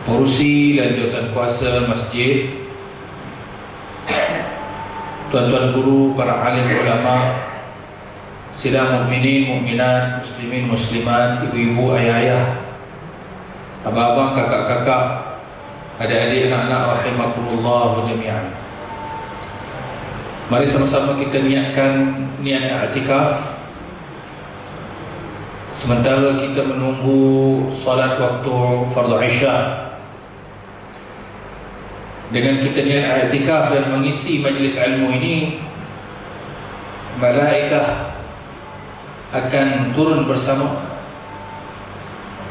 pengurusi dan jawatan kuasa masjid, tuan-tuan guru, para alim ulama, sidang mukminin, mukminat, muslimin, muslimat, ibu-ibu, ayah-ayah, abang-abang, kakak-kakak, adik-adik, anak-anak, rahimakumullah jami'an. Mari sama-sama kita niatkan niat i'tikaf sementara kita menunggu solat waktu fardu Isya. Dengan kita niat i'tikaf dan mengisi majlis ilmu ini, malaikah akan turun bersama,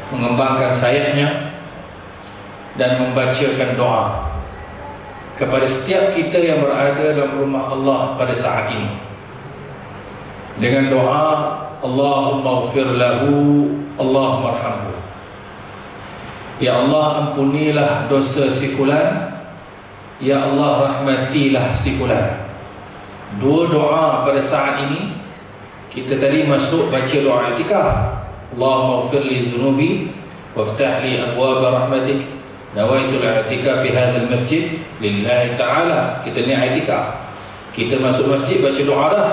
mengembangkan sayapnya dan membacakan doa kepada setiap kita yang berada dalam rumah Allah pada saat ini, dengan doa Allahumma ighfir lahu, Allahumma arhamhu. Ya Allah, ampunilah dosa si fulan, ya Allah, rahmatilah si fulan. Dua doa pada saat ini. Kita tadi masuk baca doa i'tikaf, Allahumma ighfir li dhunubi waftah li abwaaba rahmatik, nawaitul i'tikaf fi hadzal masjid lillahi ta'ala. Kita ni i'tikaf, kita masuk masjid baca doa dah,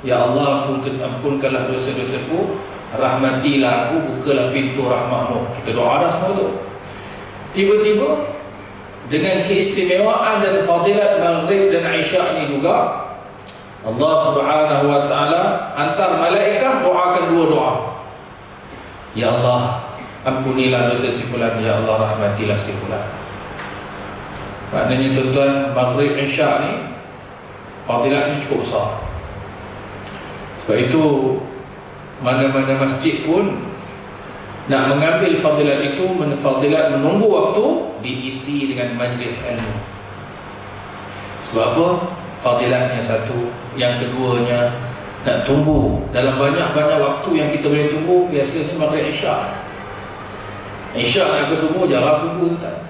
ya Allah, ampunkanlah dosa-dosaku, rahmatilah aku, bukalah pintu rahmatmu. Kita doa dah semua tu. Tiba-tiba dengan keistimewaan dan fadilat maghrib dan isya ni juga, Allah Subhanahu wa ta'ala antar malaikat doakan dua doa. Ya Allah, ampunilah dosa si fulan, ya Allah, rahmatilah si fulan. Maknanya tuan-tuan, maghrib isya ni fadilatnya cukup besar. Sebab itu mana-mana masjid pun nak mengambil fadilat itu, fadilat menunggu waktu, diisi dengan majlis ilmu. Sebab apa? Fadilatnya satu. Yang keduanya, nak tunggu dalam banyak-banyak waktu yang kita boleh tunggu. Biasanya maghrib isya. Isya nak ke subuh, jarang tunggu tak?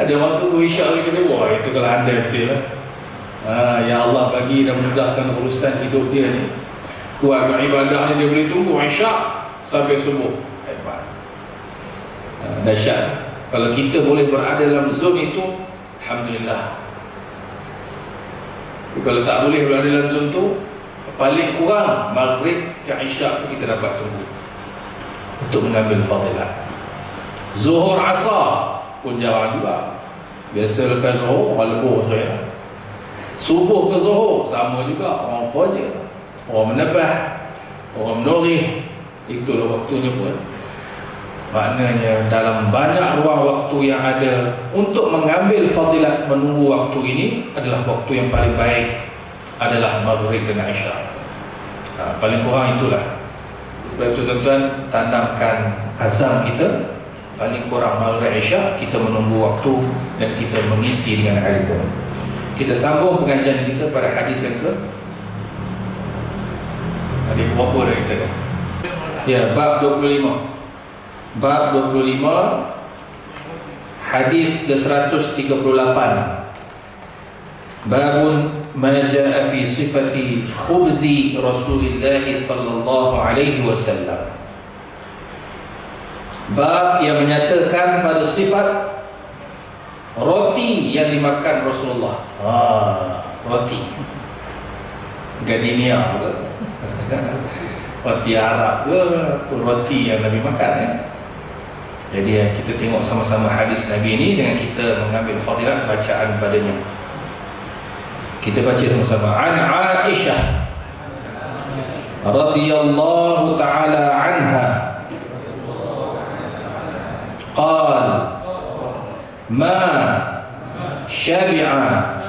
Ada orang tunggu isya lagi ke subuh. Itu kalau anda betul lah. Ya Allah bagi dan mudahkan urusan hidup dia ni, kuat ibadah ni, dia boleh tunggu isya sampai subuh. Hebat, dahsyat. Kalau kita boleh berada dalam zon itu, alhamdulillah. Kalau tak boleh berada dalam zon tu, paling kurang maghrib ke isya tu kita dapat tunggu untuk mengambil fadilat. Zuhur asar pun jarang juga. Biasa lepas zuhur orang lebur saya. Subuh ke zuhur sama juga, orang kerja, orang menebah, orang menoreh. Itulah waktunya pun. Maknanya dalam banyak ruang waktu yang ada untuk mengambil fadilat menunggu waktu ini, adalah waktu yang paling baik adalah maghrib dan isya. Paling kurang itulah. Sebab itu tuan-tuan, tanamkan azam kita, paling kurang maghrib isya kita menunggu waktu dan kita mengisi dengan ilmu. Kita sambung pengajian kita pada hadis yang ke hadis berapa dah kita dah? Ya, bab 25. Bab 25, hadis 138. Babun ma jaa fi sifati khubzi Rasulullah sallallahu alaihi wasallam. Bab yang menyatakan pada sifat roti yang dimakan Rasulullah. Roti Gardenia ke? Roti Arab ke? Roti yang Nabi makan ya? Jadi kita tengok sama-sama hadis Nabi ini dengan kita mengambil fadilat bacaan padanya. Kita baca sama-sama. An Aisyah radhiyallahu ta'ala anha qal ma syabi'a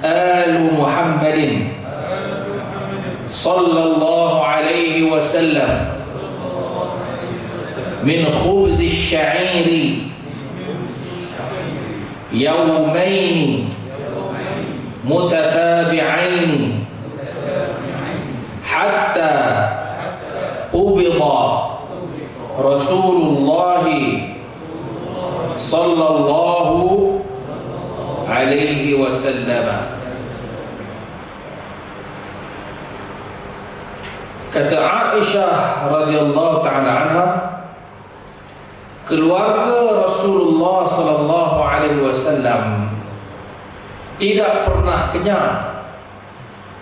alu Muhammadin sallallahu alaihi wasallam min khubz asy-sya'iri yawmayn mutatabi'ain hatta qubida Rasulullah sallallahu alaihi wasallam. Kata Aisyah radhiyallahu ta'ala anha, keluarga Rasulullah sallallahu alaihi wasallam tidak pernah kenyang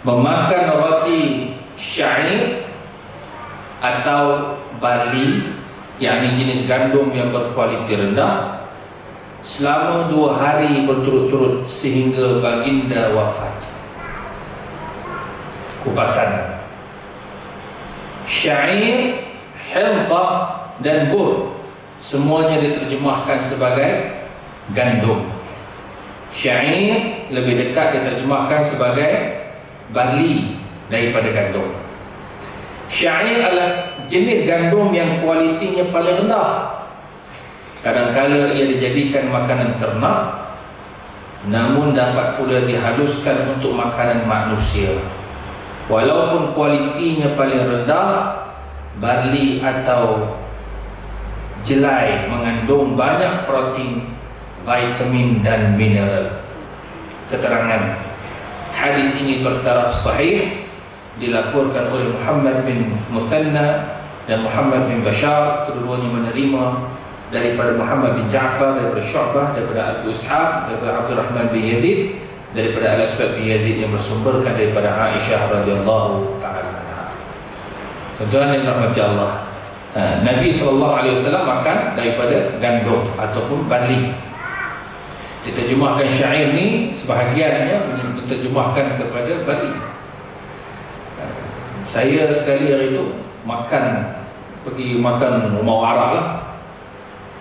memakan roti syair atau barley, yakni jenis gandum yang berkualiti rendah, selama 2 hari berturut-turut sehingga baginda wafat. Kupasan syair, hilqah dan bur semuanya diterjemahkan sebagai gandum. Syair lebih dekat diterjemahkan sebagai barley daripada gandum. Syair adalah jenis gandum yang kualitinya paling rendah. Kadang-kala ia dijadikan makanan ternak, namun dapat pula dihaluskan untuk makanan manusia. Walaupun kualitinya paling rendah, barley atau jelai mengandung banyak protein, vitamin dan mineral. Keterangan hadis ini bertaraf sahih, dilaporkan oleh Muhammad bin Muthanna dan Muhammad bin Bashar. Keduanya menerima daripada Muhammad bin Ja'far, daripada Syu'bah, daripada Abu Ishaq, daripada Abdurrahman bin Yazid, daripada Al-Aswad bin Yazid yang bersumberkan daripada Aisyah radhiyallahu ta'ala anha. Tuan-tuan yang dirahmati Allah, Nabi SAW makan daripada gandum ataupun barley. Diterjemahkan syair ni sebahagiannya diterjemahkan kepada barley. Saya sekali hari itu pergi makan rumah warak lah,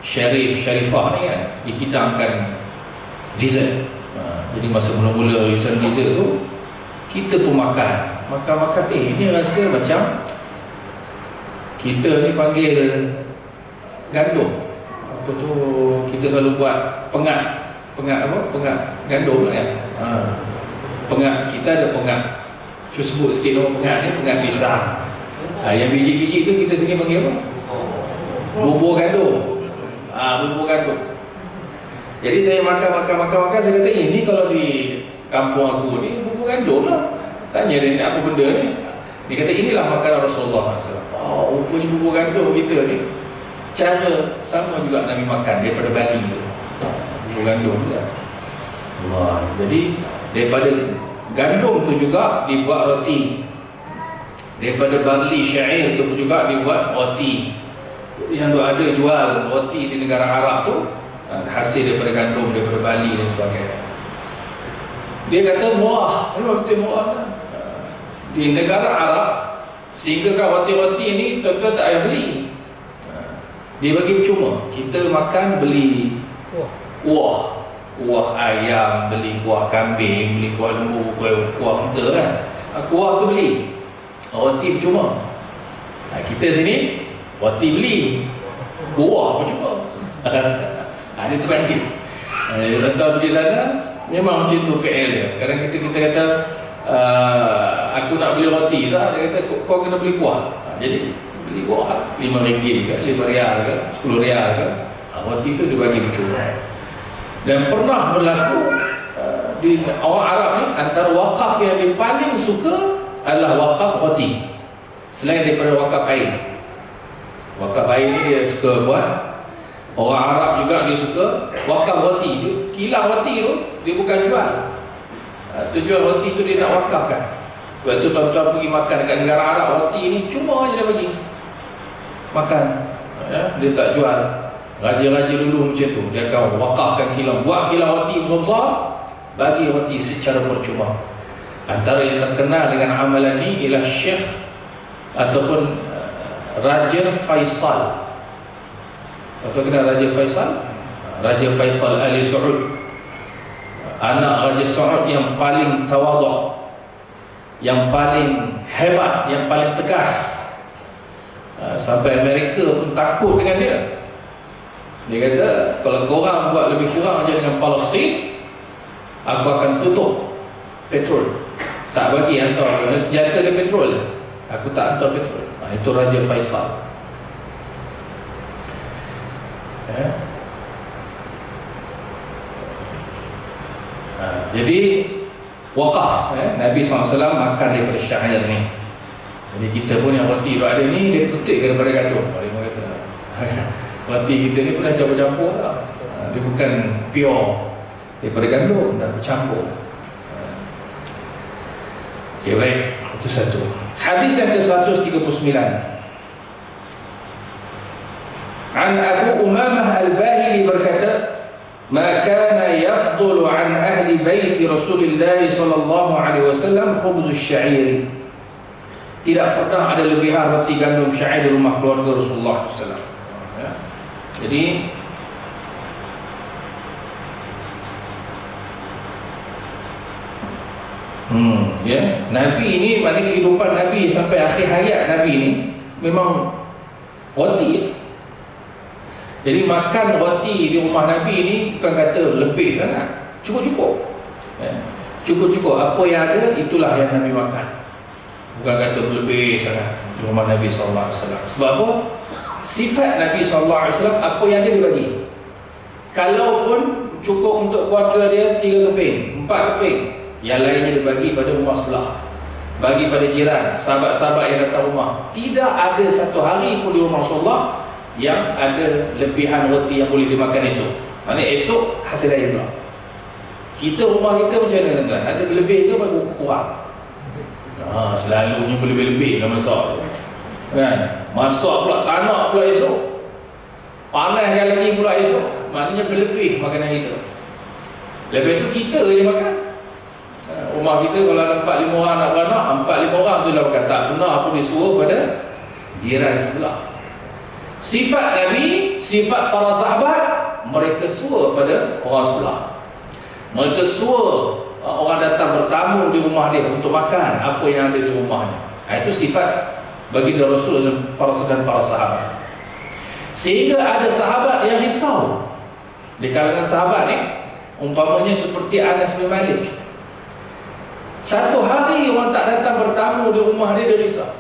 Syarifah ni kan, dihidangkan dessert. Jadi masa mula-mula risau dessert tu, kita pun makan, ini rasa macam kita ni panggil gandum. Apa tu, kita selalu buat pengat gandum lah kan. Pengat, kita ada pengat, cuba sebut sikit nama pengat ni, pengat pisang. Yang biji-biji tu kita sini panggil apa? Bubur gandum. Bubur gandum. Jadi saya makan, saya kata ini kalau di kampung aku ni bubur gandum lah. Tanya dia apa benda ni. Dia kata inilah makanan Rasulullah SAW. Rupanya bubur gandum kita ni cara sama juga Nabi makan daripada Bali tu. Bubur gandum juga. Jadi daripada gandum tu juga dibuat roti. Daripada barley syair tu juga dibuat roti. Yang ada jual roti di negara Arab tu hasil daripada gandum, daripada Bali dan sebagainya. Dia kata murah, roti murah di negara Arab, sehingga kan roti-roti ni tuan-tuan tak payah beli. Dia bagi percuma. Kita makan beli kuah ayam, beli kuah kambing, beli kuah lembu, kuah unta kan. Kuah tu beli, roti percuma. Kita sini roti beli, kuah percuma. Dia terbalik. Tuan-tuan pergi sana memang macam tu PL dia. Kadang kita kata aku nak beli roti tak, dia kata kau kena beli kuah. Jadi beli kuah RM5 ke, RM5 ke, RM10 ke, roti tu dia bagi percuma. Dan pernah berlaku di orang Arab ni, antara wakaf yang dia paling suka adalah wakaf roti, selain daripada wakaf air. Wakaf air ni dia suka buat. Orang Arab juga dia suka wakaf roti tu. Kilang roti tu dia bukan jual. Tujuan roti tu dia nak wakafkan. Sebab tu tuan-tuan pergi makan dekat negara Arab, roti ni cuma je dia bagi makan. Dia tak jual. Raja-raja dulu macam tu, dia akan wakafkan kilang, buat kilang roti besar-besar, bagi roti secara percuma. Antara yang terkenal dengan amalan ni ialah Syekh ataupun Raja Faisal. Apa kenal Raja Faisal? Raja Faisal Ali Saud, anak Raja Saud yang paling tawaduk, yang paling hebat, yang paling tegas. Sampai Amerika pun takut dengan dia. Dia kata, kalau korang buat lebih kurang je dengan Palestin, aku akan tutup petrol. Tak bagi hantar, kerana senjata dia petrol, aku tak hantar petrol. Itu Raja Faisal. Jadi wakaf, Nabi SAW makan daripada syair ni. Jadi kita pun yang roti ada ni, dia petik daripada gandum. Dia kata Roti kita ni pun dah campur-campur lah. Dia bukan pure daripada gandum, dah bercampur. Okey, baik. Itu satu. Hadis yang ke-139. An Abu Umamah Al-Bahili berkata, "Ma kana yafdulu an ahli baiti Rasulullah sallallahu alaihi wasallam khubz asy-sya'ir." Tidak pernah ada lebihan roti gandum syair di rumah keluarga Rasulullah sallallahu alaihi wasallam. Ya. Jadi ya, Nabi ini, maknanya kehidupan Nabi sampai akhir hayat Nabi ini memang roti. Jadi makan roti di rumah Nabi ini bukan kata lebih sangat, cukup-cukup. Ya. Cukup-cukup, apa yang ada itulah yang Nabi makan. Bukan kata lebih sangat di rumah Nabi sallallahu alaihi wasallam. Sebab apa? Sifat Nabi sallallahu alaihi wasallam, apa yang dia dibagi. Kalaupun cukup untuk keluarga dia 3 keping, 4 keping, yang lainnya dibagi pada rumah sebelah, bagi pada jiran, sahabat-sahabat yang datang rumah. Tidak ada satu hari pun di rumah Rasulullah yang ada lebihan roti yang boleh dimakan esok. Maksudnya esok hasil lain pula. Kita rumah kita macam mana tuan? Ada lebih ke baru kurang? Selalunya berlebih-lebih dah masak kan? Masak pula tak nak pula esok, panaskan lagi pula esok, maknanya berlebih makanan kita. Lepas tu kita je makan. Rumah kita kalau ada 4-5 orang nak beranak, 4-5 orang tu dah makan. Tak pernah aku disuruh pada jiran sebelah. Sifat Nabi, sifat para sahabat, mereka suruh pada orang sebelah. Mereka suruh orang datang bertamu di rumah dia untuk makan apa yang ada di rumahnya. Itu sifat baginda Rasul dan para sahabat. Sehingga ada sahabat yang risau di kalangan sahabat ni, umpamanya seperti Anas bin Malik. Satu hari orang tak datang bertamu di rumah dia, dia risau.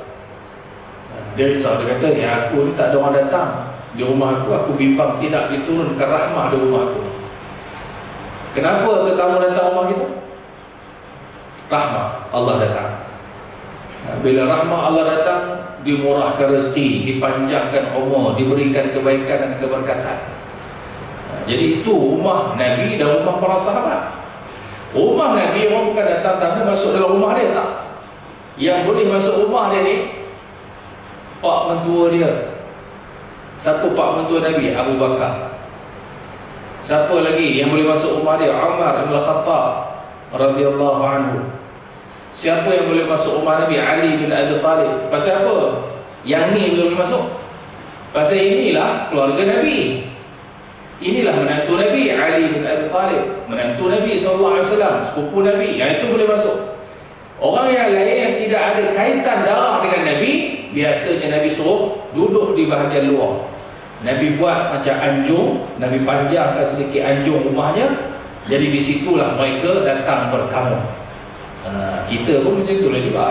Dia kata, ya aku ni tak ada orang datang di rumah aku bimbang tidak diturunkan rahmah di rumah aku. Kenapa tetamu datang rumah kita? Rahmah Allah datang. Bila rahmah Allah datang, dimurahkan rezeki, dipanjangkan umur, diberikan kebaikan dan keberkatan. Jadi itu rumah Nabi dan rumah para sahabat. Rumah Nabi, orang bukan datang tamu masuk dalam rumah dia, tak. Yang boleh masuk rumah dia ni pak mentua dia. Siapa pak mentua Nabi? Abu Bakar. Siapa lagi yang boleh masuk rumah dia? Umar bin Khattab radhiyallahu anhu. Siapa yang boleh masuk rumah Nabi? Ali bin Abi Talib. Pasal apa? Yang ni boleh masuk? Pasal inilah keluarga Nabi. Inilah menantu Nabi, Ali bin Abi Talib, menantu Nabi SAW, sepupu Nabi. Yang itu boleh masuk. Orang yang lain yang tidak ada kaitan darah dengan Nabi, biasanya Nabi suruh duduk di bahagian luar. Nabi buat macam anjung, Nabi panjangkan sedikit anjung rumahnya. Jadi di situlah mereka datang bertamu. Kita pun macam itulah juga.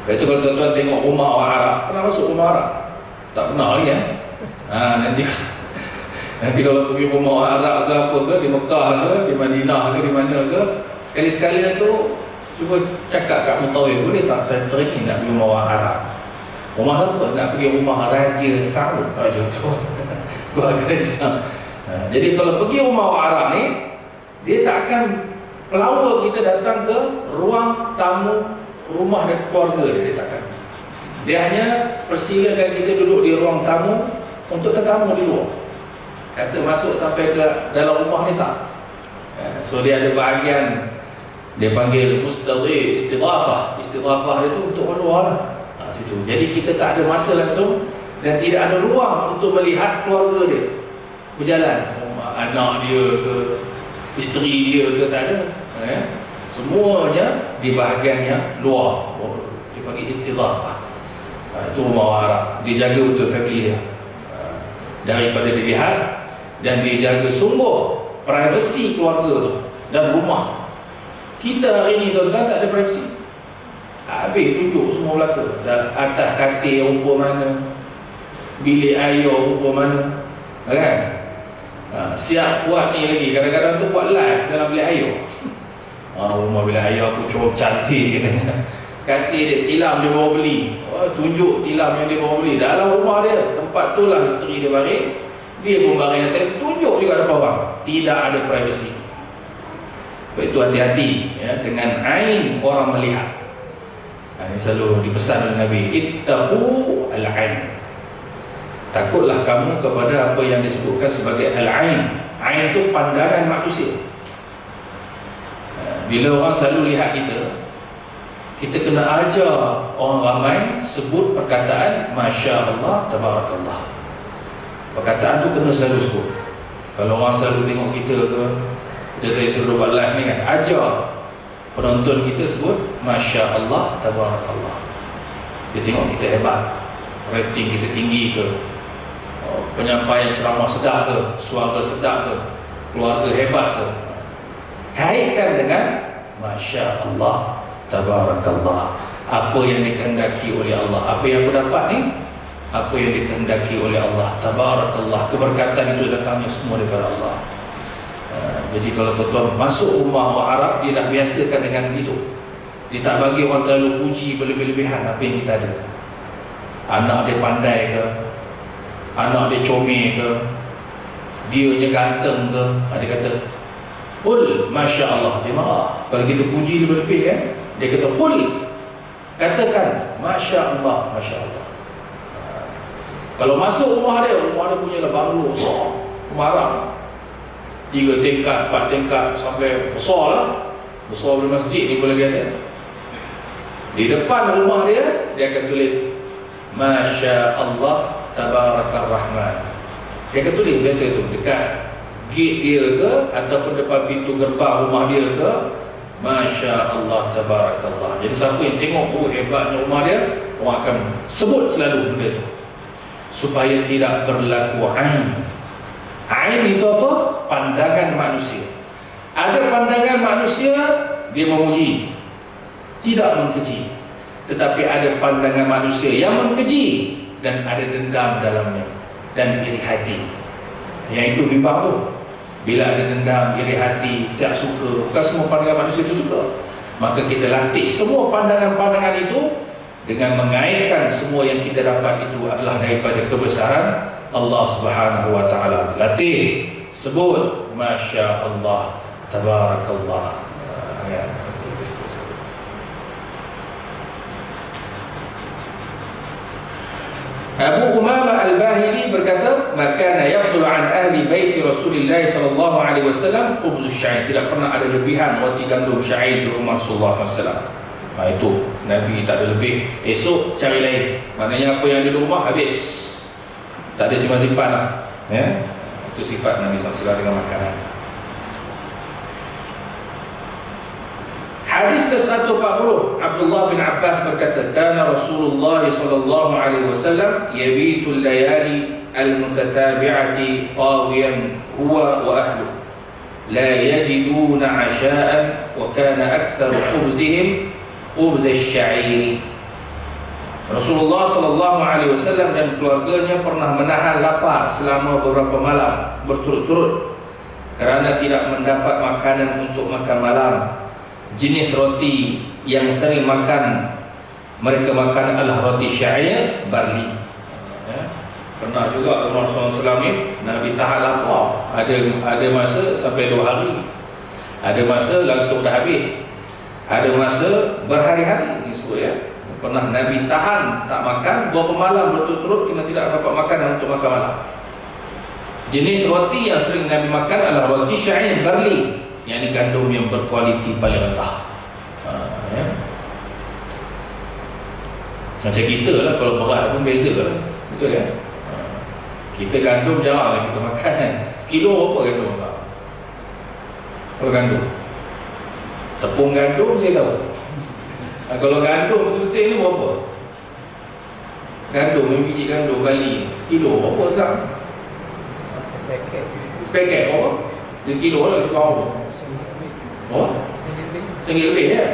Lepas itu kalau tuan-tuan tengok rumah orang Arab, pernah masuk rumah Arab? Tak pernah lagi kan? Nanti kalau pergi rumah orang Arab ke apa ke, di Mekah ke, di Madinah ke, di mana ke, sekali-sekala tu cuba cakap kat Mutawif, boleh tak saya teringin nak pergi rumah orang Arab? Rumah siapa? Nak pergi rumah Raja Saud, contoh. Raja Saud. Jadi kalau pergi rumah orang Arab ni, dia tak akan pelawak kita datang ke ruang tamu rumah dan keluarga dia takkan. Dia hanya persilakan kita duduk di ruang tamu untuk tetamu di luar. Kata masuk sampai ke dalam rumah ni tak. So dia ada bahagian dia panggil mustadhi istidafah. Istidafah dia tu untuk luar lah. Situ. Jadi kita tak ada masa langsung dan tidak ada ruang untuk melihat keluarga dia berjalan, anak dia ke, isteri dia ke, tak ada. Semuanya di bahagian yang luar. Dia panggil istidafah. Itu rumah orang Arab. Dia jaga betul family dia. Daripada dilihat dan dia jaga sungguh privasi keluarga tu dan rumah. Kita hari ni tuan-tuan tak ada privasi. Habis tunjuk semua belaka. Atas katil rupa mana, bilik air rupa mana, kan? Siap buat ni lagi. Kadang-kadang tu buat live dalam bilik air. Rumah bilik air aku cukup cantik. katil dia, tilam dia bawa beli. Tunjuk tilam yang dia bawa beli dalam rumah dia, tempat tu lah isteri dia baring, dia pun baring atas, tunjuk juga depan orang. Tidak ada privacy. Sebab itu hati-hati ya, dengan ain orang melihat. Ini selalu dipesan oleh Nabi, ittaqu al-ain. Takutlah kamu kepada apa yang disebutkan sebagai al-ain. Ain itu pandangan manusia. Bila orang selalu lihat kita kena ajar orang ramai sebut perkataan Masya Allah, Tabarakallah. Perkataan tu kena selalu sebut. Kalau orang selalu tengok kita ke, saya suruh buat live ni kan, ajar penonton kita sebut Masya Allah, Tabarakallah. Dia tengok kita hebat, rating kita tinggi ke, penyampaian ceramah sedap ke, suara sedap ke, keluarga hebat ke, kaitkan dengan Masya Allah, Tabarakallah. Apa yang dikehendaki oleh Allah, apa yang aku dapat ni, apa yang dikehendaki oleh Allah, Tabarakallah. Keberkatan itu datangnya semua daripada Allah. Jadi kalau tuan-tuan masuk rumah orang Arab, dia dah biasakan dengan itu. Dia tak bagi orang terlalu puji berlebih-lebihan apa yang kita ada. Anak dia pandai ke, anak dia comel ke, dianya ganteng ke, dia kata qul Masya Allah, dia marah. Kalau kita puji lebih-lebih kan, dia kata qul, katakan Masya Allah, Masya Allah. Kalau masuk rumah dia punya lah banglo besar, kemarang 3 tingkat, 4 tingkat sampai besar lah, besar dari masjid ni pun lagi ada. Di depan rumah dia akan tulis Masya Allah, Tabarakar Rahman. Dia akan tulis biasa tu dekat gate dia ke, ataupun depan pintu gerbang rumah dia ke, Masya Allah, Tabarakallah. Jadi siapa yang tengok hebatnya rumah dia, orang akan sebut selalu benda tu, supaya tidak berlaku ain. Ain itu apa? Pandangan manusia. Ada pandangan manusia, dia memuji, tidak mengkeji. Tetapi ada pandangan manusia yang mengkeji dan ada dendam dalamnya dan iri hati. Yang itu bimbang tu. Bila ada dendam, iri hati, tak suka, bukan semua pandangan manusia itu suka. Maka kita latih semua pandangan-pandangan itu dengan mengaitkan semua yang kita dapat itu adalah daripada kebesaran Allah Subhanahu wa taala. Latih sebut Masya Allah, Tabarakallah. Abu Umamah Al-Bahili berkata, "Makana yafdul an ahli bait Rasulullah sallallahu alaihi wasallam khubz asy-sya'ir." Tidak pernah ada lebihan roti gandum syair di rumah Rasulullah SAW. Itu Nabi tak ada lebih. Esok cari lain. Maknanya apa yang ada di rumah habis. Tak ada simpan-simpan lah. Ya? Itu sifat Nabi SAW dengan makanan. Hadis ke-140, Abdullah bin Abbas berkata, "Kana Rasulullah sallallahu alaihi wasallam yabitul layali al-mutatabi'ati tawiyan huwa wa ahluhu la yajiduna 'asha'an wa kana aktharu khubzihim khubz asy-sya'ir." Rasulullah sallallahu alaihi wasallam dan keluarganya pernah menahan lapar selama beberapa malam berturut-turut kerana tidak mendapat makanan untuk makan malam. Jenis roti yang sering mereka makan adalah roti syair barli. Pernah juga Rasulullah SAW ni Nabi tahan lapar. Ada masa sampai 2 hari, ada masa langsung dah habis, ada masa berhari-hari disebut ya. Pernah Nabi tahan tak makan berapa malam berturut-turut kerana tidak dapat makanan untuk makan malam. Jenis roti yang sering Nabi makan adalah roti syair barli, yang ini gandum yang berkualiti paling rendah. Ya. Macam kita lah, kalau berat pun beza lah. Betul ya? Kita gandum jarang lah kita makan kan. Sekilo berapa gandum? Kalau gandum tepung gandum saya tahu. Kalau gandum betul-betul ni berapa? Gandum, biji gandum kali sekilo berapa sekarang? Paket berapa? Di sekilo lah kita tahu. Oh? RM1 lebih ya?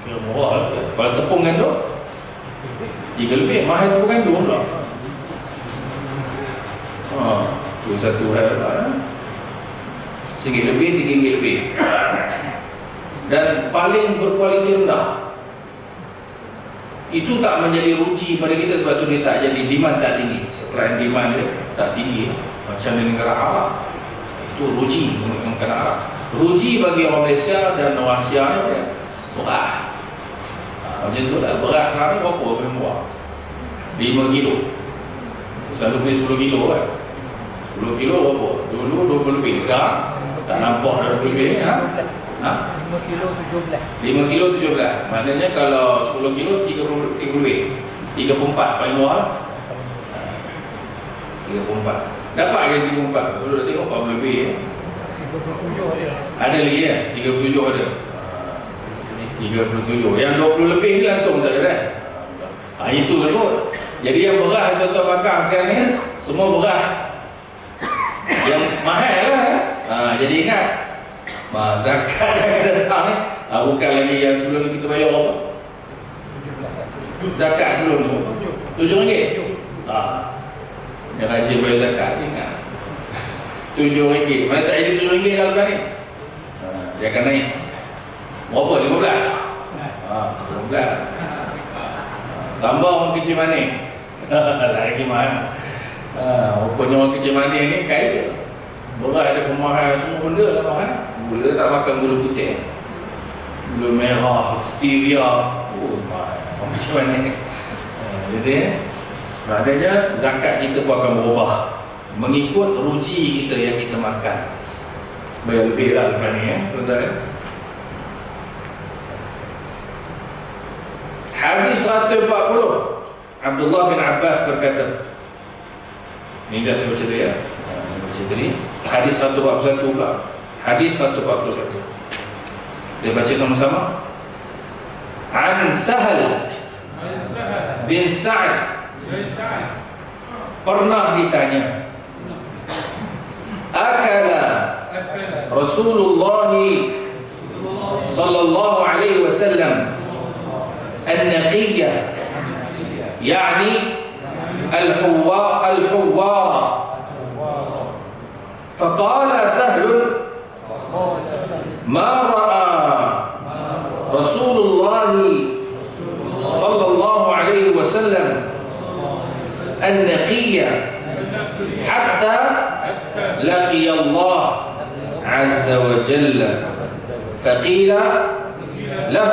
Kira murah lah tu. Kalau tepung gandum RM3 lebih. Mahal tepung gandum pula. Tu satu hal lah ya. RM1 lebih, RM3 lebih. Dan paling berkualiti rendah. itu tak menjadi ruji pada kita, sebab tu dia tak jadi, demand tak tinggi, supply and demand dia tak tinggi. Macam di negara Arab itu ruji, negara Arab. Ruji bagi orang Malaysia dan orang Asia ni berat. Macam tu lah, berat sekarang ni berapa paling murah? 5 kilo. Selalu beli 10 kilo kan. 10 kilo berapa? Dulu 20 lebih, sekarang tak nampak dah 20 lebih ni ha? 5 kilo 17. 5 kilo 17. Maknanya kalau 10 kilo 30 lebih. 34 paling murah. 34. Dapat ke 34? Kalau dah tengok 40 lebih ya. 37 ada. Ada lagi ya? 37 ada. 37. Yang 20 lebih ni langsung tak ada kan? Itu lah kot. Jadi yang beras tuan-tuan makan sekarang ni semua beras yang mahal lah. Jadi ingat, zakat yang akan datang ni bukan lagi yang sebelum ni kita bayar apa? Zakat sebelum tu RM7. Yang rajin bayar zakat dia ingat RM7. Mana tak jadi RM7 kalau lepas ni? Dia akan naik berapa? 15? 15. Tambah orang kecil manis lagi mahal. Rupanya orang kecil manis ni kaya. Beras ada pemahal, semua benda lah mahal. Gula tak makan gula putih, gula merah, stevia, mahal orang kecil manis. Jadi maknanya zakat kita pun akan berubah mengikut ruji kita yang kita makan. Bayar lebih lah lepas ni tuan-tuan. Hadis 140, Abdullah bin Abbas berkata, ini dah saya baca tadi ya, baca tadi. Hadis 141 pula. Hadis 141. Kita baca sama-sama. An Sahal bin Sa'ad pernah ditanya, akala Rasulullah sallallahu alaihi wasallam النقية يعني الحوار. فقال سهل ما رأى رسول الله صلى الله عليه وسلم النقية حتى لقي الله عز وجل. فقيل له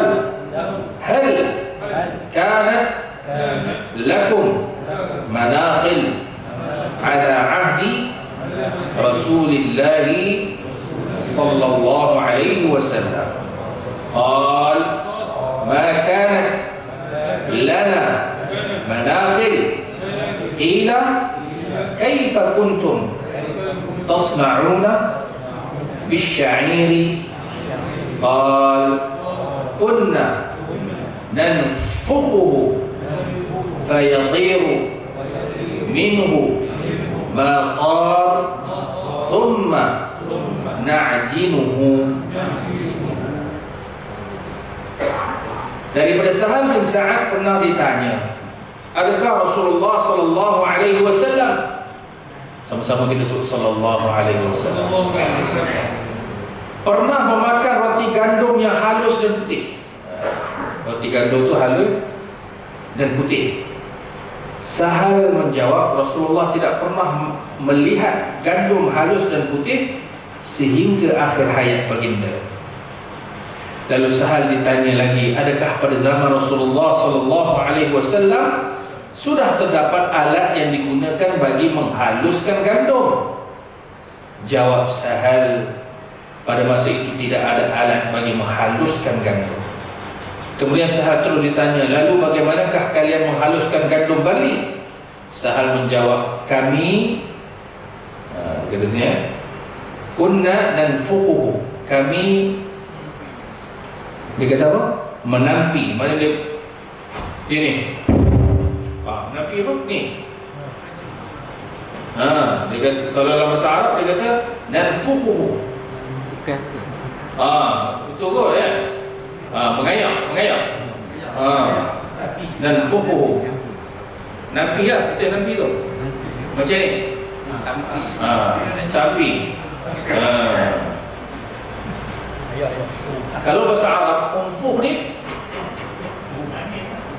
هل كانت لكم مناخل على عهد رسول الله صلى الله عليه وسلم؟ قال ما كانت لنا مناخل. قيل كيف كنتم تصنعون بالشعير؟ قال كنا ننفخه فيطير منه ما طار ثم نعجنه. Daripada Sahal bin Sa'ad pernah ditanya, adakah Rasulullah sallallahu alaihi wasallam, sama-sama kita sebut sallallahu alaihi wasallam, pernah memakan roti gandum yang halus dan putih? Roti gandum itu halus dan putih. Sahal menjawab, Rasulullah tidak pernah melihat gandum halus dan putih sehingga akhir hayat baginda. Lalu Sahal ditanya lagi, adakah pada zaman Rasulullah sallallahu alaihi wasallam sudah terdapat alat yang digunakan bagi menghaluskan gandum? Jawab Sahal, pada masa itu tidak ada alat bagi menghaluskan gandum. Kemudian Sahal terus ditanya, lalu bagaimanakah kalian menghaluskan gandum balik? Sahal menjawab, kami katanya kunna nanfuquhu, kami, dia kata apa? Menampi. Mana dia ni? Menampi apa? Ni. Dia kata, kalau dalam bahasa Arab dia kata nanfuquhu. Bukan. Betul kot ya. Mengayak. Nanfuquhu. Nampi lah, betul nampi tu. Macam ni. Tapi kalau bahasa Arab unfuh ni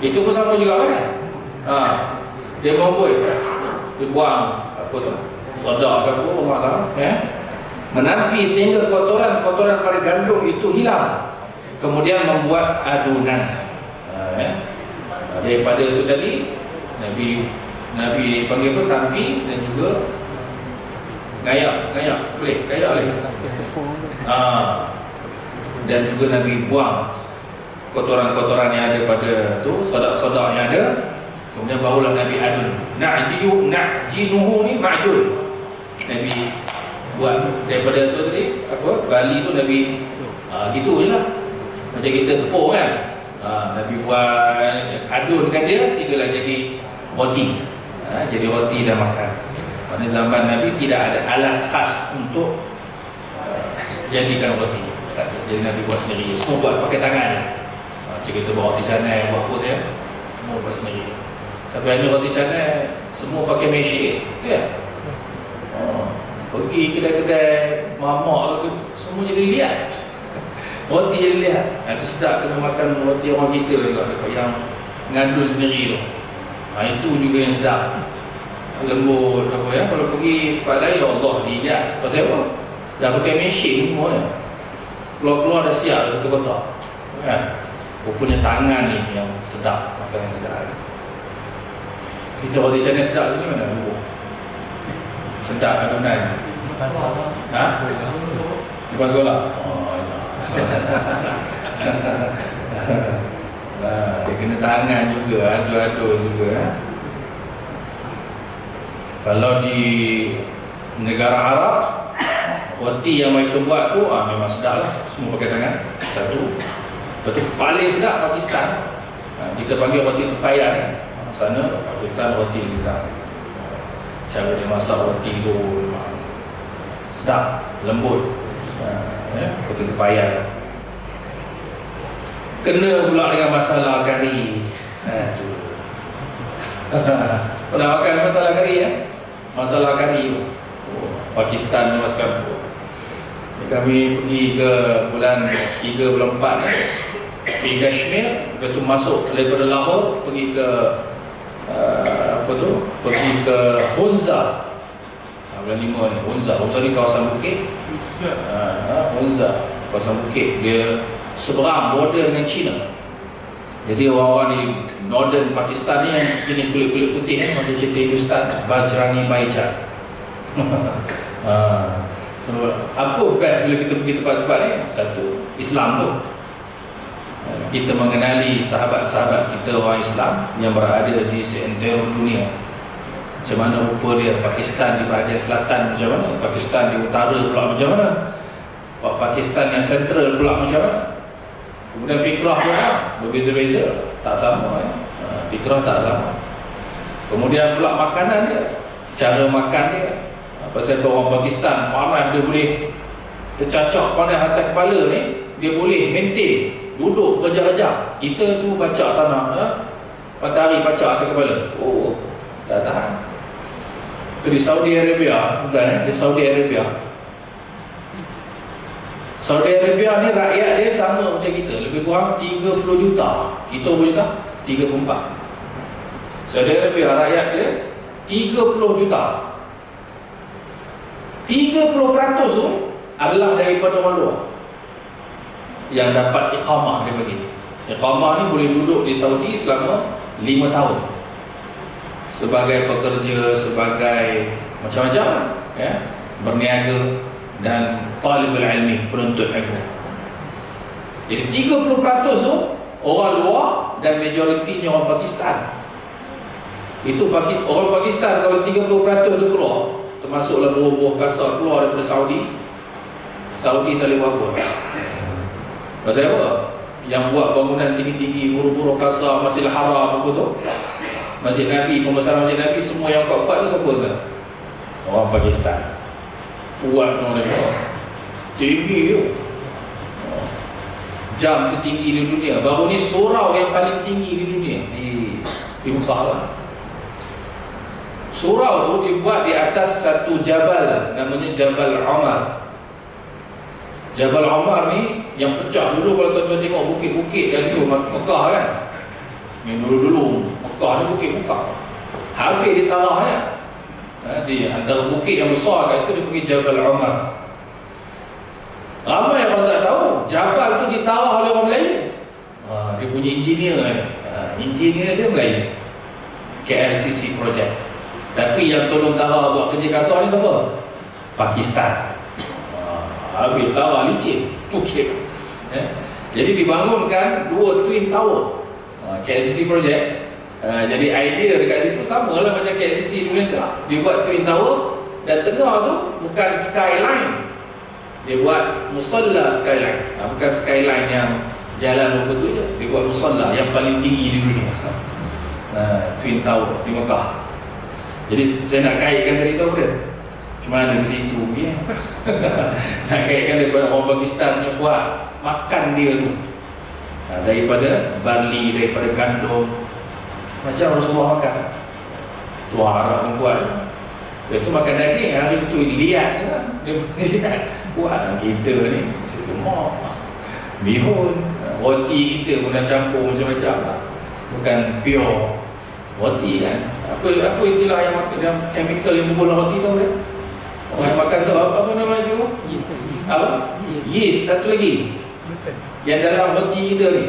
Itu pun sama juga kan? Dia buat, dia buang apa tu? Sodak ke apa, Allah tahu, ya. Menampi sehingga kotoran pada gandum itu hilang. Kemudian membuat adunan. Ya. Daripada itu tadi Nabi panggil apa? Tampi dan juga gayak lagi. Dan juga Nabi buang kotoran-kotoran yang ada pada tu, sodak-sodak yang ada. Kemudian barulah Nabi adun. Na'jinuhu ni ma'jun. Nabi buat daripada tu tadi apa? Bali tu Nabi gitu je lah. Macam kita tepung kan. Nabi buat adunkan dia sehinggalah jadi roti. Jadi roti dah makan. Pada zaman Nabi tidak ada alat khas untuk jadikan roti. Jadi Nabi buat sendiri. Semua buat pakai tangan. Macam kita buat roti canai, buat apa ya, semua buat sendiri. Tapi hanya roti canai semua pakai mesin, ya. Pergi kedai-kedai mamak semua jadi lihat. Roti jadi lihat. Itu sedap kena makan roti orang kita juga, yang ngandul sendiri tu. Itu juga yang sedap. Lembut apa ya. Kalau pergi tempat lain, ya Allah, lihat. Pasal apa? Dah pakai mesin semua ya. Keluar-keluar dah siap satu kotak. Kan? Rupanya tangan ni yang sedap, makanan yang sedap. Kita roti canai sedap sini mana? Sedap adunan. Lepas sekolah? Dia kena tangan juga, adu-adu juga. Kalau di negara Arab, roti yang mereka buat tu memang sedap lah. Semua pakai tangan. Satu. Lepas tu paling sedap Pakistan. Kita panggil roti tepayan kan. Sana Pakistan roti sedap. Cara dia masak roti tu sedap, lembut. Roti tepayan. Kena pula dengan masalah kari. Pernah makan masalah kari ya? Masalah kari tu. Pakistan ni masakan. Kami pergi ke bulan 3 bulan 4 ni. Pergi Kashmir, lepas tu masuk daripada Lahore pergi ke pergi ke Hunza. Bulan 5 ni, Hunza ni kawasan bukit. Hunza, kawasan bukit. Dia seberang border dengan China. Jadi orang-orang di northern Pakistan ni yang jenis kulit-kulit putih macam cerita Hindustan, Bajrani Baijan. So, apa best bila kita pergi tempat-tempat ni? Satu, Islam tu. Kita mengenali sahabat-sahabat kita orang Islam yang berada di seantero dunia. Macam mana rupa dia? Pakistan di bahagian selatan macam mana? Pakistan di utara pula macam mana? Pakistan yang central pula macam mana? Kemudian fikrah pula berbeza-beza, tak sama ya? Fikrah tak sama. Kemudian pula makanan dia, cara makan dia. Pasal orang Pakistan panas dia boleh tercacak panas atas kepala ni, dia boleh maintain duduk berjam-jam. Kita semua baca tanah matahari pacak atas kepala. Tak tahan. Itu di Saudi Arabia, bukan di Saudi Arabia. Saudi Arabia ni rakyat dia sama macam kita, lebih kurang 30 juta. Kita berapa juta? 34. Saudi Arabia rakyat dia 30 juta. 30% tu adalah daripada orang luar yang dapat iqamah dia bagi. Iqamah ni boleh duduk di Saudi selama 5 tahun sebagai pekerja, sebagai macam-macam ya, berniaga dan talibul ilmi, penuntut ilmu. Jadi 30% tu orang luar dan majoritinya orang Pakistan. Itu orang Pakistan kalau 30% tu keluar, termasuklah buah-buah kasar keluar daripada Saudi tak boleh buat apa. Pasal apa? Yang buat bangunan tinggi-tinggi, buru-buru kasar, Masjidil Haram apa tu, Masjid Nabi, pembesaran Masjid Nabi, semua yang kuat-kuat tu siapa tu? Orang Pakistan. Kuat mereka, tinggi tu, jam tertinggi di dunia. Baru ni surau yang paling tinggi di dunia di Mekah lah. Surau tu dibuat di atas satu jabal, namanya Jabal Umar. Jabal Umar ni yang pecah dulu. Kalau tuan-tuan tengok bukit-bukit kat situ Mekah kan, Yang dulu-dulu Mekah ni bukit Mekah. Habis di tarahnya. Di antara bukit yang besar kat situ dia pergi Jabal Umar. Ramai orang tak tahu Jabal tu ditarah oleh orang Melayu. Dia punya engineer kan. Engineer dia Melayu. KLCC project. Tapi yang tolong tarah buat kerja kasar ni siapa? Pakistan. Habis tarah licin bukit. Jadi dibangunkan 2 twin tower. KLCC project. Jadi idea dekat situ sama lah macam KLCC di Malaysia. Dia buat twin tower dan tengah tu bukan skyline. Dia buat musalla skyline. Bukan skyline yang jalan rupa tu je. Dia buat musalla yang paling tinggi di dunia. Twin tower di Mekah. Jadi saya nak kaitkan tadi tahu dia. Cuma ada di situ ya. Nak kaitkan daripada orang Pakistan punya buat makan dia tu. Daripada barley, daripada gandum. Macam Rasulullah makan. Tuan Arab pun buat. Dia tu makan daging, hari tu lihat kan. Dia lihat. Buat kita ni segemok. Bihun, roti kita pun dah campur macam-macam lah. Bukan pure roti kan. Apa istilah yang makan yang chemical yang membunuh roti tahu dia? Orang yang makan tu apa nama tu? Yes. Apa? Yeast. Satu lagi. Yang dalam roti kita ni.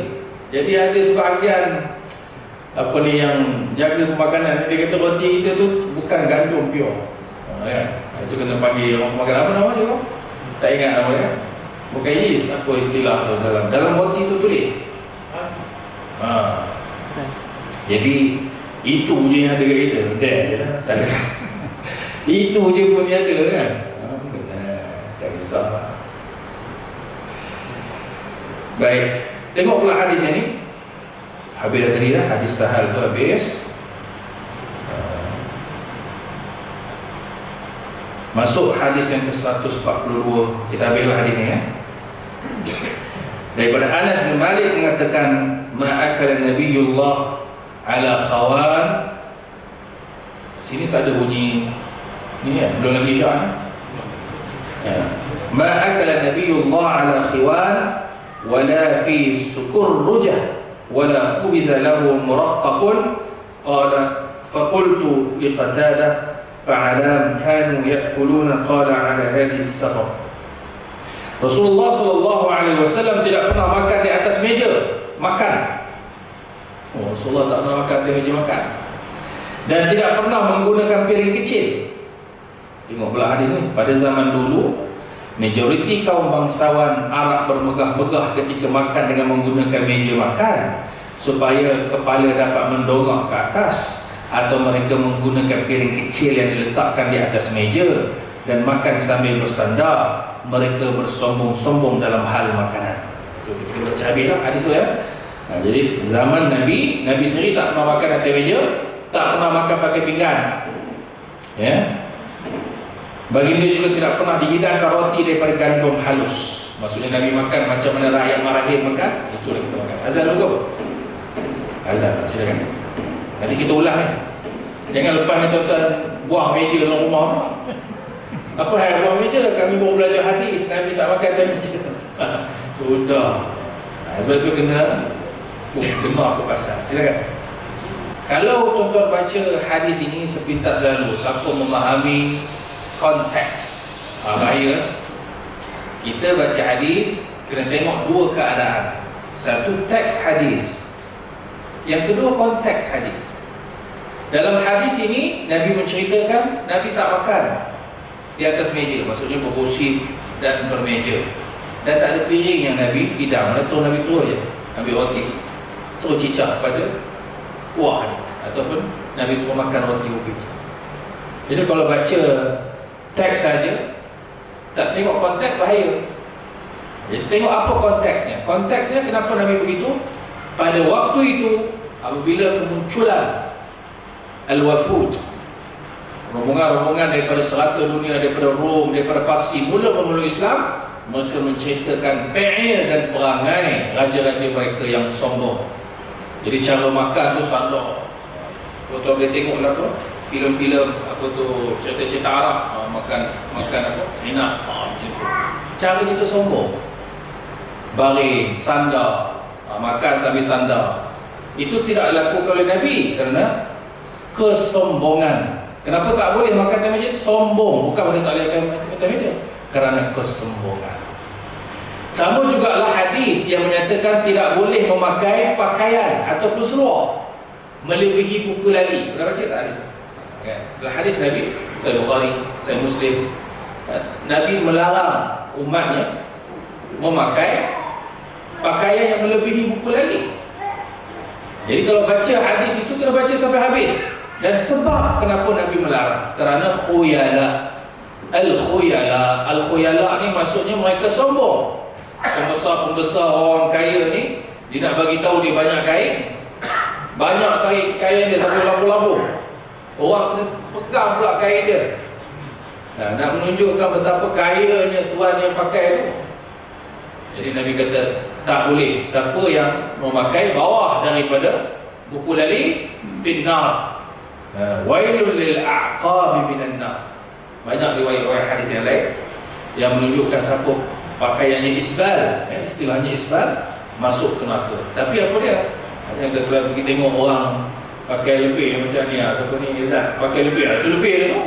Jadi ada sebahagian apa ni yang jaga pemakanan, dia kata roti kita tu bukan gandum pure. Kan? Itu kena panggil orang pemakan apa nama dia? Tak ingat nama dia. Bukan yeast, apa istilah tu dalam roti tu tulis. Jadi itu je yang ada kat kita. Dah je lah. Tak ada. Itu je pun dia ada kan. Tak kisah. Baik, tengok pula hadis ini. Habis dah tadi dah, hadis Sahal tu habis. Masuk hadis yang ke-142. Kita habislah hadis ni ya. Daripada Anas bin Malik mengatakan, ma'akala Nabiullah ala khawan. Sini tak ada bunyi ni ya, belum lagi syarat ya. Ma'akala Nabiullah ala khiwan wala fi sukur rujah wala khubiza lahu muraqqaqun. Qala faqultu liqatadah fa'alam kanu ya'kuluna. Qala ala hadhihi as-safar. Rasulullah SAW tidak pernah makan di atas meja makan. Rasulullah tak pernah makan di meja makan. Dan tidak pernah menggunakan piring kecil. Tengok pula hadis ni. Pada zaman dulu, majoriti kaum bangsawan Arab bermegah-megah ketika makan dengan menggunakan meja makan, supaya kepala dapat mendongak ke atas, atau mereka menggunakan piring kecil yang diletakkan di atas meja dan makan sambil bersandar. Mereka bersombong-sombong dalam hal makanan. So kita baca habis lah hadis tu ya. Jadi zaman Nabi sendiri tak pernah makan atas meja, tak pernah makan pakai pinggan ya. Baginda juga tidak pernah dihidangkan roti daripada gandum halus. Maksudnya Nabi makan macam mana rakyat marahin makan, itu yang kita makan. Azan dulu ke? Azan, silakan. Nanti kita ulang ni. Jangan lepas ni tuan-tuan buang meja dalam rumah. Apa hal buang meja? Kami baru belajar hadis, Nabi tak makan atas meja. Sudah. Sebab tu kena dengar ke pasal. Silakan. Kalau tuan-tuan baca hadis ini sepintas lalu tanpa memahami konteks, bahaya. Kita baca hadis kena tengok dua keadaan. Satu, teks hadis. Yang kedua, konteks hadis. Dalam hadis ini Nabi menceritakan Nabi tak makan di atas meja, maksudnya berkursi dan bermeja, dan tak ada piring yang Nabi hidang. Terus Nabi terus je ambil roti, terus cicak pada kuah ni, ataupun Nabi terus makan roti begitu. Jadi kalau baca teks saja tak tengok konteks, bahaya. Jadi tengok apa konteksnya. Konteksnya kenapa Nabi begitu. Pada waktu itu apabila kemunculan al-wafud, rombongan-rombongan daripada serata dunia, daripada Rom, daripada Parsi mula memeluk Islam, mereka menceritakan fi'il dan perangai raja-raja mereka yang sombong. Jadi cara makan tu sandar. Tuan-tuan boleh tengok lah tu filem-filem apa tu, cerita-cerita Arab, makan apa, enak, macam tu. Cara kita sombong. Baring, sandar, makan sambil sandar. Itu tidak dilakukan oleh Nabi kerana kesombongan. Kenapa tak boleh makan atas meja? Sombong. Bukan pasal tak boleh makan atas meja, kerana kesombongan. Sama jugalah hadis yang menyatakan tidak boleh memakai pakaian ataupun seluar melebihi buku lali. Pernah baca tak hadis? Dalam hadis Nabi, Sahih Bukhari, Sahih Muslim, Nabi melarang umatnya memakai pakaian yang melebihi buku lali. Jadi kalau baca hadis itu kena baca sampai habis. Dan sebab kenapa Nabi melarang, kerana khuyala. Al-khuyala ni maksudnya mereka sombong. Pembesar-pembesar orang kaya ni, dia nak bagi tahu dia banyak kain, banyak sari kain dia sampai labu-labu. Orang kena pegang pula kain dia. Nak menunjukkan betapa kayanya tuan yang pakai tu. Jadi Nabi kata tak boleh. Siapa yang memakai bawah daripada buku lali, finnar, wailul lil a'qabi minan nar. Banyak riwayat-riwayat hadis yang lain yang menunjukkan siapa pakaiannya isbal, istilahnya isbal, masuk ke neraka. Tapi apa dia? Yang kita pergi tengok orang pakai lebih macam ni, ataupun ni Izzat pakai lebih, itu lebih dia tu.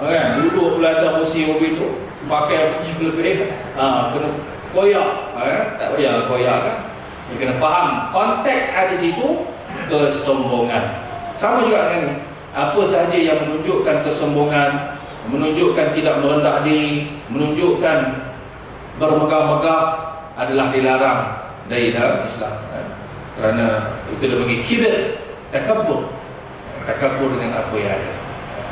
Kan? Duduk pula atas kursi mobil tu, pakai lebih, kena koyak. Tak payah koyak kan? Dia kena faham konteks hadis itu, kesombongan. Sama juga dengan ni. Apa sahaja yang menunjukkan kesombongan, menunjukkan tidak merendah diri, menunjukkan bermegah-megah, adalah dilarang dari dalam Islam. Kerana itu dia bagi kibir, takabur dengan apa yang ada.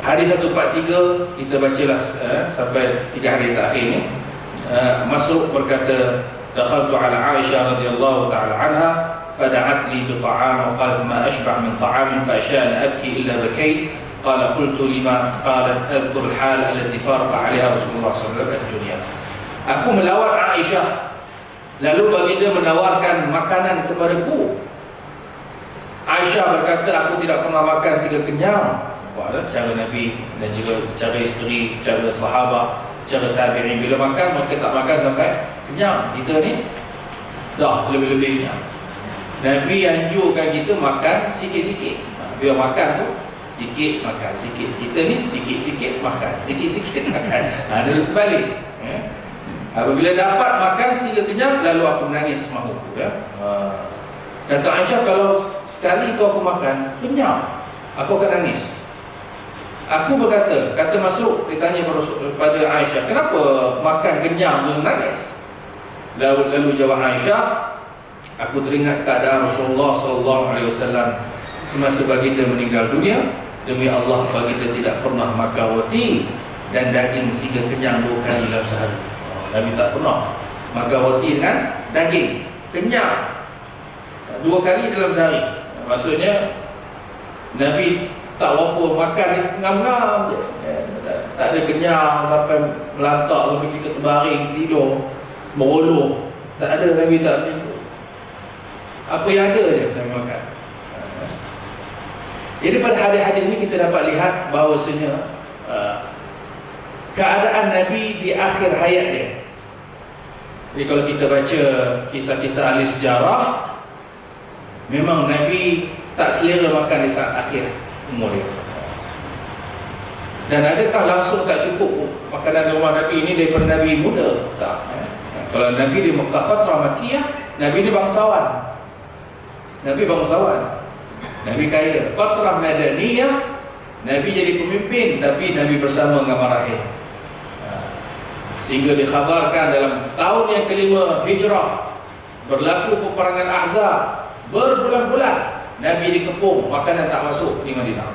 Hadis 143 kita bacalah sampai 3 hari terakhir ni. Masruq berkata, dakhaltu ala Aisyah radhiyallahu ta'ala anha fada'at li bi ta'am wa qalat ma ashba' min ta'am fa asha'an abki illa bakayt. Qala qultu lima, qalat adhkur al-hal allati faraqa 'alayha Rasulullah sallallahu alaihi wasallam ad-dunya. Aku melawat Aisyah, lalu baginda menawarkan makanan kepadaku. Aisyah berkata, aku tidak pernah makan sehingga kenyang. Cara Nabi dan juga cara isteri, cara sahabat, cara tabi'in. Bila makan, mereka tak makan sampai kenyang. Kita ni dah lebih-lebih kenyang. Nabi anjurkan kita makan sikit-sikit. Bila makan tu sikit makan, sikit. Kita ni sikit-sikit makan, sikit-sikit makan. Dia terbalik. Apabila dapat makan sehingga kenyang, lalu aku menangis mahuku. Kata Aisyah, kalau sekali tu aku makan kenyang, aku akan nangis. Aku berkata, kata Masruq, ditanya kepada Aisyah, kenapa makan kenyang tu nangis? Lalu jawab Aisyah, aku teringat keadaan Rasulullah SAW semasa baginda meninggal dunia. Demi Allah, baginda tidak pernah makan roti dan daging sehingga kenyang 2 kali dalam sehari. Nabi tak pernah makan roti dengan daging kenyang 2 kali dalam sehari. Maksudnya Nabi tak berapa makan, ngam-ngam je, tak ada kenyang sampai melantak, sampai kita terbaring, tidur, beruluh. Tak ada, Nabi tak macam tu. Apa yang ada je Nabi makan. Jadi pada hadis-hadis ni kita dapat lihat bahawasanya keadaan Nabi di akhir hayat dia. Jadi kalau kita baca kisah-kisah ahli sejarah, memang Nabi tak selera makan di saat akhir umur dia. Dan adakah langsung tak cukup makanan rumah Nabi ini daripada Nabi muda? Tak. Kalau Nabi di Mekah Fatrah Makkiyah, Nabi ni bangsawan. Nabi kaya. Fatrah Madaniyah, Nabi jadi pemimpin, tapi Nabi bersama dengan marahil. Sehingga dikhabarkan dalam tahun yang kelima Hijrah berlaku peperangan Ahzab, berbulan-bulan Nabi dikepung, makanan tak masuk di Madinah,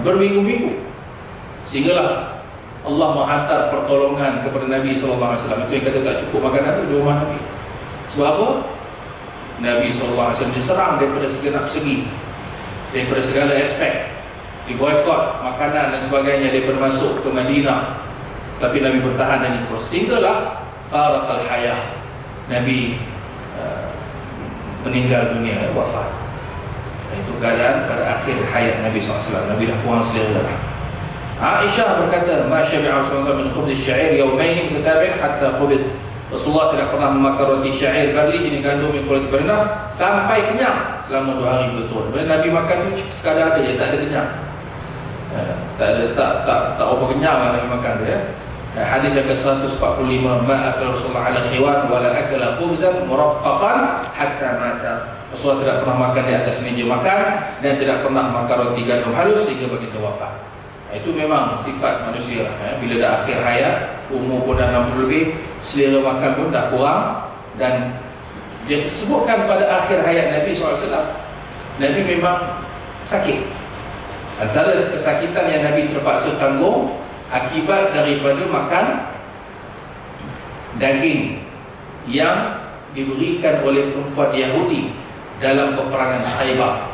berminggu-minggu. Sehinggalah Allah menghantar pertolongan kepada Nabi SAW. Itu yang kata tak cukup makanan itu di rumah Nabi. Sebab apa? Nabi SAW diserang daripada segenap segi, daripada segala aspek, diboykot makanan dan sebagainya daripada masuk ke Madinah. Tapi Nabi bertahan dan ikut. Sehinggalah faraqal hayah, Nabi meninggal dunia, wafat. Itu keadaan pada akhir hayat Nabi SAW. Nabi dah kurang selera. Aisyah berkata, ma syabi'a Rasulullah min khubz asy-sya'ir yawmayn mutatabi'in hatta qubid. Rasulullah tidak pernah memakan roti syair barli jenis gandum yang kualiti paling rendah sampai kenyang selama 2 hari berturut. Nabi makan tu sekadar ada je, tak ada kenyang. Tak apa kenyang lah Nabi makan tu ya. Hadis yang ke-145, ma'akal Rasulullah ala khiwan wala akala khubzan muraqqaqan hatta mata. Rasulullah tidak pernah makan di atas meja makan dan tidak pernah makan roti gandum halus sehingga baginda wafat. Itu memang sifat manusia bila dah akhir hayat, umur pun dah 60 lebih, selera makan pun dah kurang. Dan dia sebutkan pada akhir hayat Nabi SAW, Nabi memang sakit. Antara kesakitan yang Nabi terpaksa tanggung akibat daripada makan daging yang diberikan oleh perempuan Yahudi dalam peperangan Khaybar.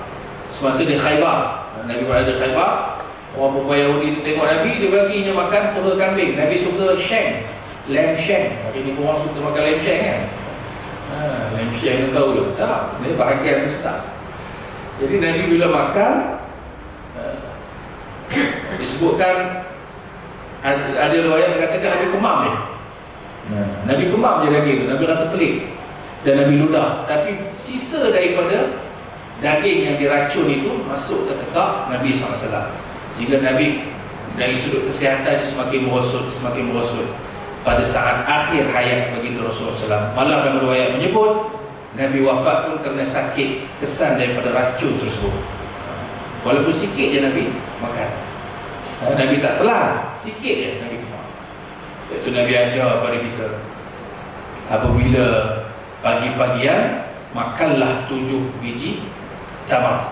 Semasa di Khaybar, Nabi berada di Khaybar, orang perempuan Yahudi itu tengok Nabi, dia baginya makan paha kambing. Nabi suka shank, lamb shank. Hari ni orang suka makan lamb shank kan. Lamb shank tu tahu ke? Tak, dia bahagian tu tak. Jadi Nabi bila makan, disebutkan ada riwayat mengatakan Nabi kemam dia. Nabi kemam je daging tu, Nabi rasa pelik dan Nabi ludah. Tapi sisa daripada daging yang diracun itu masuk ke tekak Nabi SAW, sehingga Nabi dari sudut kesihatan semakin merosot. Pada saat akhir hayat baginda Rasulullah SAW, malah dalam riwayat menyebut Nabi wafat pun kerana sakit kesan daripada racun tersebut. Walaupun sikit je Nabi makan, Nabi tak telan, sikit je Nabi makan. Itu Nabi ajar pada kita, apabila pagi-pagian makanlah 7 biji tamar.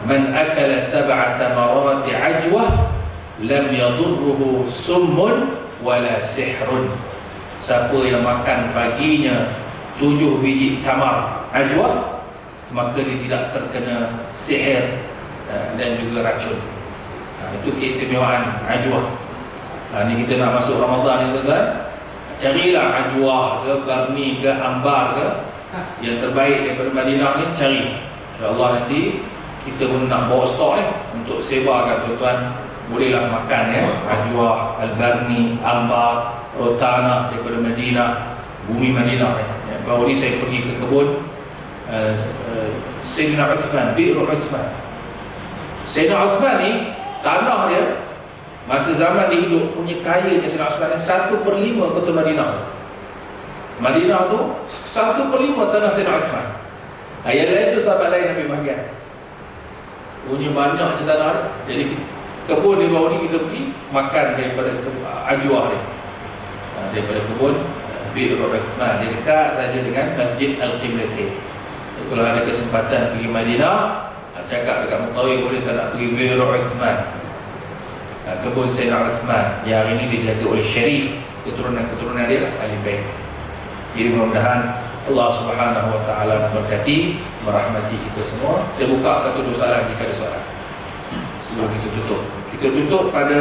Man akala 7 tamarati ajwah lam yadurruhu summun wala sihrun. Siapa yang makan paginya 7 biji tamar ajwah, maka dia tidak terkena sihir dan juga racun. Itu keistimewaan ajwah. Ni kita nak masuk Ramadan ni kan, carilah ajwah ke, barni ke, ambar ke, yang terbaik daripada Madinah ni cari. InsyaAllah nanti kita pun nak bawa stok untuk sebarkan tuan-tuan. Bolehlah makan ya, ajwah, al-barni, ambar, rotana daripada Madinah, bumi Madinah ya. Baru ni saya pergi ke kebun Sayyidina Uthman, Bi'ru Uthman. Sayyidina Uthman ni, tanah dia masa zaman dia hidup punya kayanya Sayyidina Uthman ni 1/5 kota Madinah. Madinah tu 1/5 tanah Sayyidina Uthman. Yang lain tu sahabat lain Nabi bahagian. Punya banyak je tanah dia. Jadi kebun dia baru ni kita pergi makan daripada ajwah dia. Daripada kebun Bi'ru Uthman. Dia dekat saja dengan Masjid Al-Qiblatain. Kalau ada kesempatan pergi Madinah, cakap dekat Mutawi, boleh tak nak pergi Bi'ru Uthman, kebun Sayyidina Uthman yang hari ini dijaga oleh Syarif, keturunan dia lah, Ahli Bait. Jadi mudah-mudahan Allah Subhanahu Wa Taala memberkati, merahmati kita semua. Saya buka 1-2 soalan jika ada soalan sebelum kita tutup. Kita tutup pada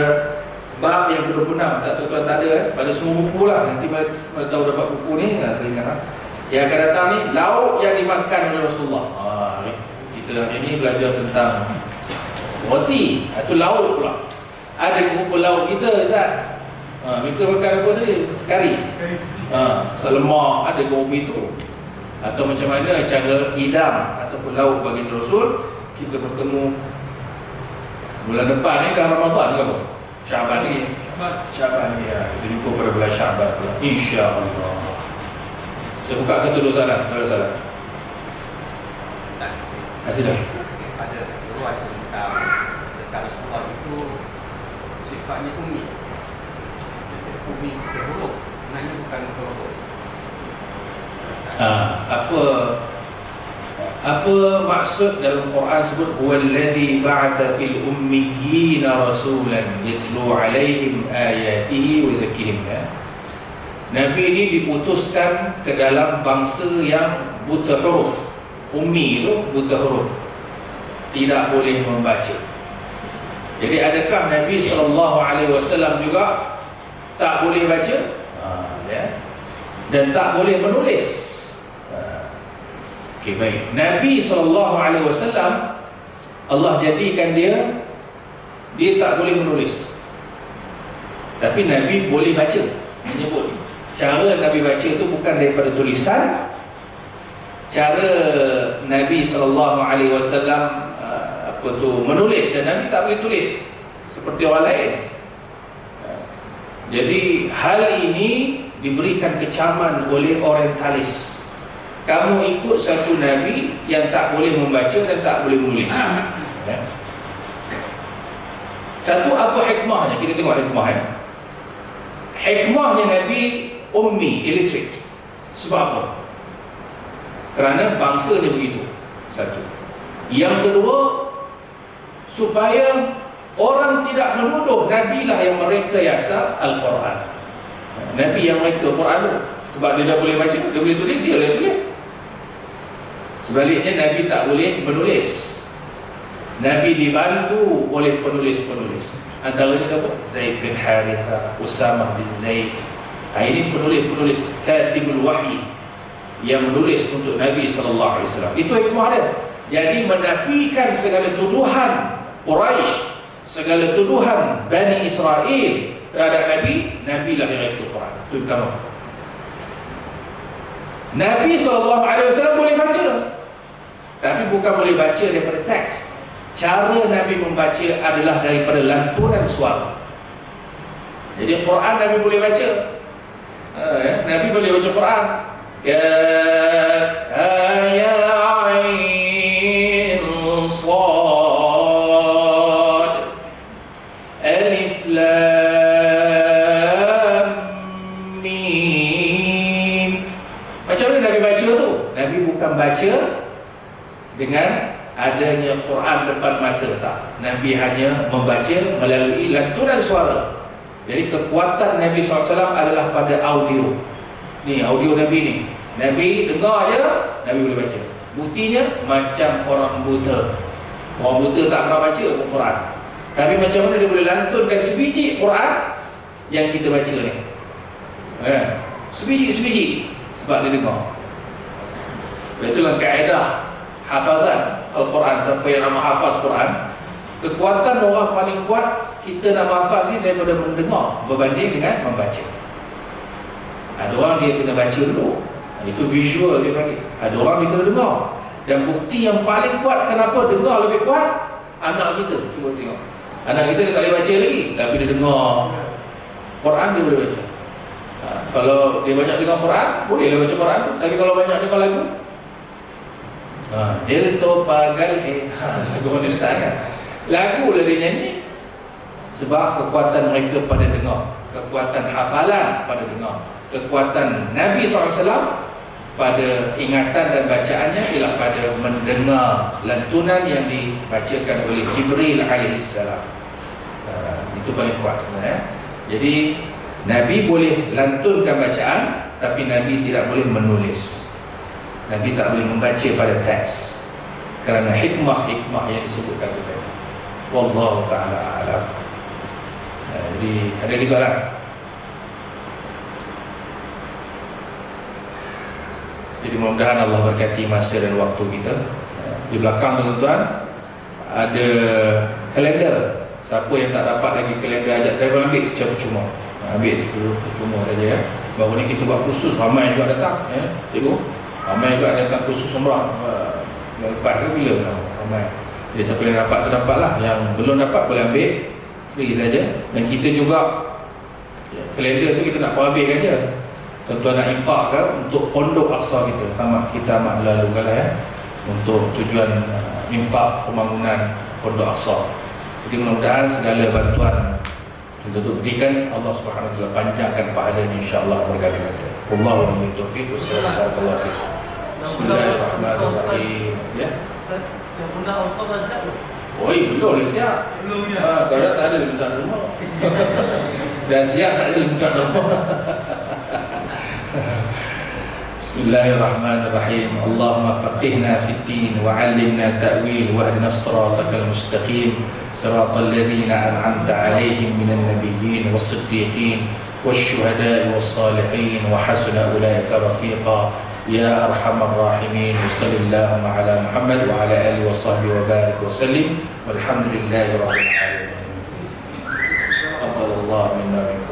bab yang ke-26. Tak tuan-tuan tak ada pada semua buku lah. Nanti mana tahu dapat buku ni, saya ingat yang akan datang ni, lauk yang dimakan oleh Rasulullah. Kita hari ini belajar tentang roti, itu lauk pula. Ada beberapa lauk kita Ustaz. Mereka makan apa tadi? Kari. Selemak, ada gobi tu. Atau macam mana cara hidam ataupun lauk bagi Rasul. Kita bertemu bulan depan ni, dalam Ramadan ke apa? Syaban ni. Syaban ni ya. Kita jumpa pada bulan Syaban pula, insya-Allah. Saya buka 1-2 soalan. Kalau salah. Kasih dah. Pada riwayat tentang Rasulullah itu sifatnya umi. Umi huruf, nanya bukan huruf. Apa maksud dalam Quran sebut huwallazi ba'atsa fil ummiyina rasulan yatlu 'alaihim ayatihi wa yuzakkihim. Nabi ini diutuskan ke dalam bangsa yang buta huruf. Ummi itu buta huruf, tidak boleh membaca. Jadi adakah Nabi SAW juga tak boleh baca? Dan tak boleh menulis? Okey, baik. Nabi SAW, Allah jadikan dia tak boleh menulis, tapi Nabi boleh baca. Menyebut cara Nabi baca tu bukan daripada tulisan. Cara Nabi SAW menulis, dan Nabi tak boleh tulis seperti orang lain. Jadi hal ini diberikan kecaman oleh orientalis. Kamu ikut satu Nabi yang tak boleh membaca dan tak boleh menulis. Satu, apa hikmahnya? Kita tengok hikmah. Hikmahnya Nabi ummi, illiterate. Sebab apa? Kerana bangsa dia begitu. Satu. Yang kedua, supaya orang tidak menuduh Nabi lah yang merekayasa Al-Quran. Nabi yang mereka Quran tu. Sebab dia dah boleh baca, dia boleh tulis, dia boleh tulis. Sebaliknya Nabi tak boleh menulis. Nabi dibantu oleh penulis-penulis. Antaranya siapa? Zaid bin Haritha, Usamah bin Zaid. Ini penulis-penulis Katibul Wahyi yang menulis untuk Nabi SAW. Itu hikmah dia. Jadi menafikan segala tuduhan Quraisy, segala tuduhan Bani Israel terhadap Nabi, Nabi lah yang ikut Quran. Itu pertama. Nabi SAW boleh baca, tapi bukan boleh baca daripada teks. Cara Nabi membaca adalah daripada lantunan suara. Jadi Quran Nabi boleh baca. Nabi boleh baca Quran. Kaf ya ain sad alif lam mim. Macam mana Nabi baca tu? Nabi bukan baca dengan adanya Quran depan mata, tak. Nabi hanya membaca melalui lantunan suara. Jadi kekuatan Nabi SAW adalah pada audio. Ni audio Nabi ni. Nabi dengar je, Nabi boleh baca. Buktinya macam orang buta. Orang buta tak pernah baca Quran, tapi macam mana dia boleh lantunkan sebiji Quran yang kita baca ni. Sebiji-sebiji. Sebab dia dengar. Itulah kaedah hafazan Al-Quran. Siapa yang nak hafaz Quran, kekuatan orang paling kuat kita nak hafaz ni daripada mendengar berbanding dengan membaca. Ada orang dia kena baca dulu, itu visual dia panggil. Ada orang dia kena dengar. Dan bukti yang paling kuat kenapa dengar lebih kuat, anak kita. Cuba tengok, anak kita dia tak boleh baca lagi, tapi dia dengar Quran, dia boleh baca. Kalau dia banyak dengar Quran, bolehlah baca Quran. Tapi kalau banyak dengar lagu, Delto Pagal lagu mana start kan? Lagu lah dia nyanyi. Sebab kekuatan mereka pada dengar, kekuatan hafalan pada dengar, kekuatan Nabi SAW pada ingatan dan bacaannya ialah pada mendengar lantunan yang dibacakan oleh Jibril alaihissalam. Itu paling kuat. Jadi Nabi boleh lantunkan bacaan, tapi Nabi tidak boleh menulis. Nabi tak boleh membaca pada teks kerana hikmah-hikmah yang disebutkan tadi. Wallahu ta'ala a'lam. Jadi ada lagi soalan? Jadi mudah-mudahan Allah berkati masa dan waktu kita. Di belakang tuan-tuan ada kalender. Siapa yang tak dapat lagi kalender, ajak saya ambil secara percuma. Ambil secara percuma saja ya. Baru ni kita buat khusus, ramai juga datang ya, cikgu. Ramai juga datang khusus umrah. Lepas ke bila kamu? Ramai. Jadi siapa yang dapat tu dapatlah. Yang belum dapat boleh ambil free saja. Dan kita juga kalender tu kita nak habiskan je. Tuan-tuan nak infak ke untuk pondok Aqsa kita, sama kita amat lalu kala ya, untuk tujuan infak pembangunan pondok Aqsa. Jadi mudah-mudahan segala bantuan untuk berikan Allah Subhanahu wa taala panjangkan pahalanya insya-Allah berkali-kali. Wallahu a'lam bishawab. Wassalamualaikum. Bismillahirrahmanirrahim. Ya. Yang benda Aqsa dah siap belum? Oi, belum dah siap. Belum ya. Kalau tak ada minta rumah. Dah siap tak ada minta rumah. Bismillahirrahmanirrahim. Allahumma faqihna fid din wa 'allimna ta'wil wa ihdina as-siratal mustaqim. Siratal ladzina an'amta 'alaihim minan nabiyyin was-siddiqin wasyuhada'i was-salihin wa hasuna ulaika rafiqa. Ya arhamar rahimin. Sallallahu ala Muhammad wa ala alihi wa sahbihi wa barik wa sallim. Walhamdulillahirabbil alamin. Allahu minna.